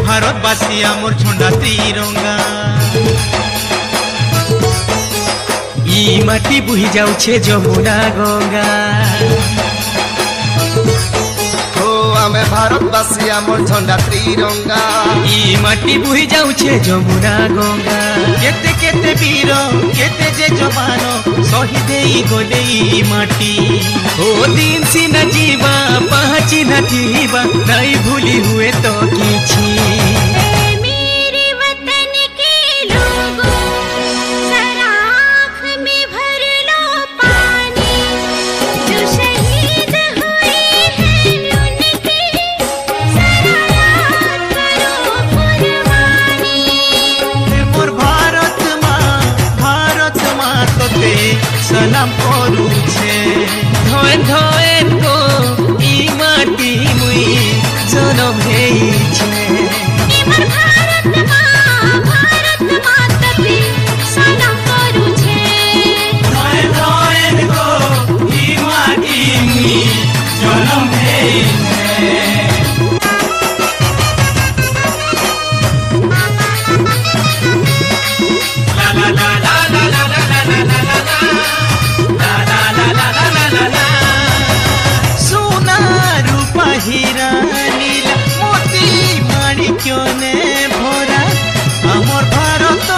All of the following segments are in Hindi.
भारतवासी आमर झंडा तिरंगा ई माटी बुही जाउछे जमुना गंगा हो आमे भारतवासी आमर झंडा तिरंगा ई माटी बुही जाउछे जमुना गंगा केते केते वीर केते जे जवान शहीद गले ई माटी ओ दिन सिना जीवा पहची न जीवा नहीं भूली हुए तो किछि सलाम करू छे धोए धोए तो ई माटी मुई जनम हेई छे इमर भारत माता पे सलाम करू छे धोए धोए तो ई माटी मुई जनम हेई छे ला ला ला ला ला ला ला ला हीरा नीला मोती माणिक्य ने भरा आमर भारत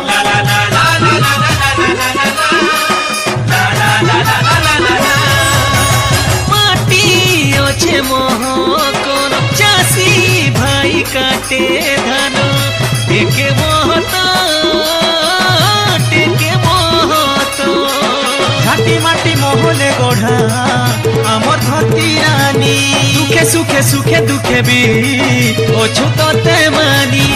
ला ला ला ला ला ला ला ला ला माटी अच्छे मोह कोन चासी भाई काटे धान टेके मोहत घाटी माटी मोहले गढ़ा आमर धरती रानी दुखे सुखे सुखे दुखे भी अछु तते मानी